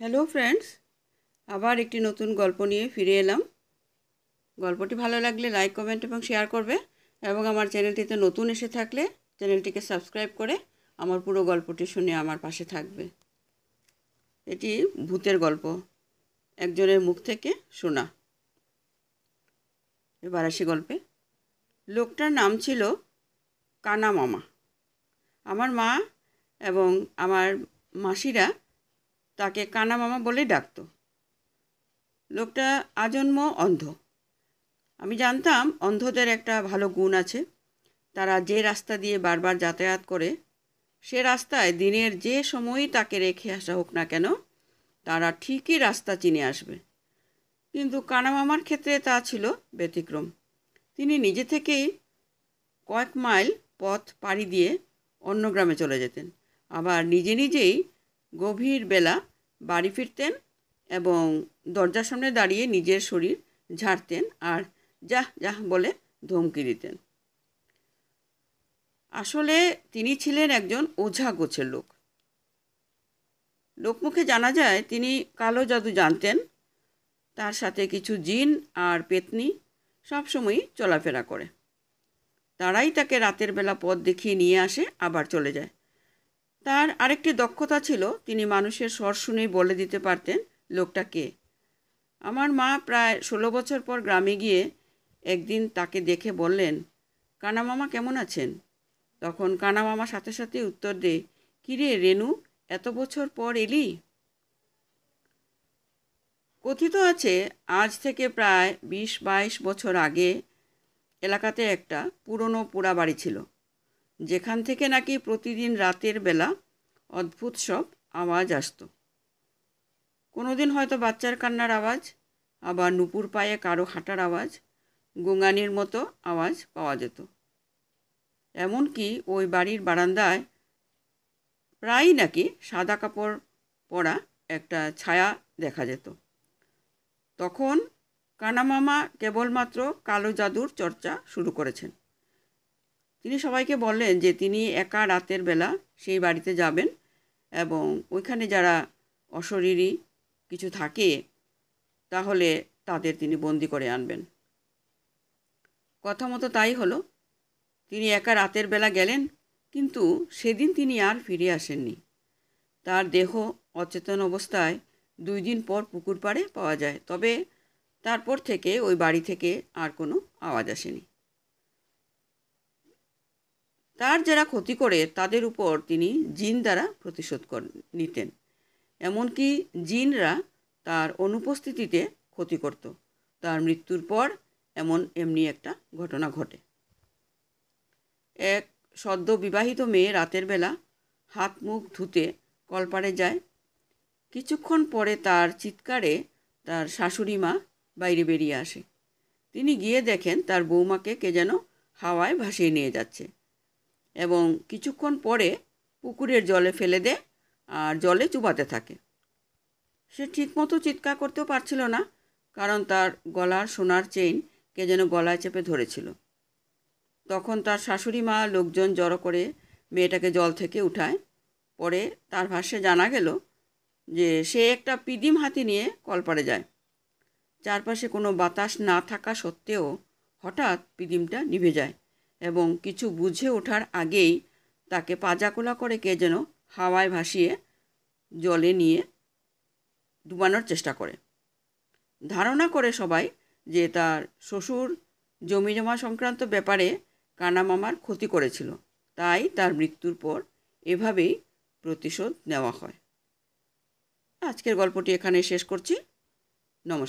Hello friends, আবার একটি নতুন গল্প নিয়ে ফিরে এলাম। গল্পটি ভালো লাগলে লাইক, কমেন্ট এবং শেয়ার করবে এবং আমার চ্যানেলটিতে নতুন এসে থাকলে চ্যানেলটিকে সাবস্ক্রাইব করে আমার পুরো গল্পটি শুনে আমার পাশে থাকবে। এটি ভূতের গল্প, একজনের মুখ থেকে শোনা। এবার আসি গল্পে। লোকটার নাম ছিল কানা মামা। আমার মা এবং আমার মাসিরা তাকে কানা মামা বলেই ডাকতো। লোকটা আজন্ম অন্ধ। আমি জানতাম অন্ধদের একটা ভালো গুণ আছে, তারা যে রাস্তা দিয়ে বারবার যাতায়াত করে সে রাস্তায় দিনের যে সময়ই তাকে রেখে আসা হোক না কেন তারা ঠিকই রাস্তা চিনে আসবে। কিন্তু কানা মামার ক্ষেত্রে তা ছিল ব্যতিক্রম। তিনি নিজে থেকেই কয়েক মাইল পথ পাড়ি দিয়ে অন্য গ্রামে চলে যেতেন, আবার নিজে নিজেই গভীর বেলা বাড়ি ফিরতেন এবং দরজার সামনে দাঁড়িয়ে নিজের শরীর ঝাড়তেন আর যাহ যাহ বলে ধমকি দিতেন। আসলে তিনি ছিলেন একজন ওঝা গোছের লোক। লোকমুখে জানা যায় তিনি কালো জাদু জানতেন। তার সাথে কিছু জিন আর পেতনি সবসময়ই চলাফেরা করে। তারাই তাকে রাতের বেলা পথ দেখিয়ে নিয়ে আসে, আবার চলে যায়। তার আরেকটি দক্ষতা ছিল, তিনি মানুষের স্বর শুনেই বলে দিতে পারতেন লোকটা কে। আমার মা প্রায় 16 বছর পর গ্রামে গিয়ে একদিন তাকে দেখে বললেন, কানা মামা কেমন আছেন? তখন কানা মামা সাথে সাথে উত্তর দেয়, কিরে রেনু, এত বছর পর এলি? কথিত আছে আজ থেকে প্রায় 20-22 বছর আগে এলাকাতে একটা পুরনো পোড়া বাড়ি ছিল, যেখান থেকে নাকি প্রতিদিন রাতের বেলা অদ্ভুত সব আওয়াজ আসতো। কোনোদিন হয়তো বাচ্চার কান্নার আওয়াজ, আবার নুপুর পায়ে কারো হাঁটার আওয়াজ, গোঙানির মতো আওয়াজ পাওয়া যেত। এমনকি ওই বাড়ির বারান্দায় প্রায়ই নাকি সাদা কাপড় পরা একটা ছায়া দেখা যেত। তখন কানা মামা কেবলমাত্র কালো জাদুর চর্চা শুরু করেছেন। তিনি সবাইকে বললেন যে তিনি একা রাতের বেলা সেই বাড়িতে যাবেন এবং ওইখানে যারা অশরীরী কিছু থাকে তাহলে তাদের তিনি বন্দি করে আনবেন। কথা মতো তাই হলো। তিনি একা রাতের বেলা গেলেন, কিন্তু সেদিন তিনি আর ফিরে আসেননি। তার দেহ অচেতন অবস্থায় 2 দিন পর পুকুর পাড়ে পাওয়া যায়, তবে তারপর থেকে ওই বাড়ি থেকে আর কোনো আওয়াজ আসেনি। তার যারা ক্ষতি করে তাদের উপর তিনি জিন দ্বারা প্রতিশোধ নিতেন। এমনকি জিনরা তার অনুপস্থিতিতে ক্ষতি করত। তার মৃত্যুর পর এমনি একটা ঘটনা ঘটে। এক সদ্য বিবাহিত মেয়ে রাতের বেলা হাত মুখ ধুতে কলপাড়ে যায়। কিছুক্ষণ পরে তার চিৎকারে তার শাশুড়ি মা বাইরে বেরিয়ে আসে। তিনি গিয়ে দেখেন তার বৌমাকে কে যেন হাওয়ায় ভাসিয়ে নিয়ে যাচ্ছে এবং কিছুক্ষণ পরে পুকুরের জলে ফেলে দেয় আর জলে চুবাতে থাকে। সে ঠিকমতো চিৎকার করতেও পারছিল না, কারণ তার গলার সোনার চেইন কে যেন গলায় চেপে ধরেছিল। তখন তার শাশুড়ি মা লোকজন জড়ো করে মেয়েটাকে জল থেকে উঠায়। পরে তার ভাষ্যে জানা গেল যে সে একটা পিদিম হাতি নিয়ে কলপাড়ে যায়। চারপাশে কোনো বাতাস না থাকা সত্ত্বেও হঠাৎ পিদিমটা নিভে যায় এবং কিছু বুঝে ওঠার আগেই তাকে পাজাকোলা করে কে যেন হাওয়ায় ভাসিয়ে জলে নিয়ে ডুবানোর চেষ্টা করে। ধারণা করে সবাই যে তার শ্বশুর জমিজমা সংক্রান্ত ব্যাপারে কানা মামার ক্ষতি করেছিল, তাই তার মৃত্যুর পর এভাবেই প্রতিশোধ নেওয়া হয়। আজকের গল্পটি এখানে শেষ করছি। নমস্কার।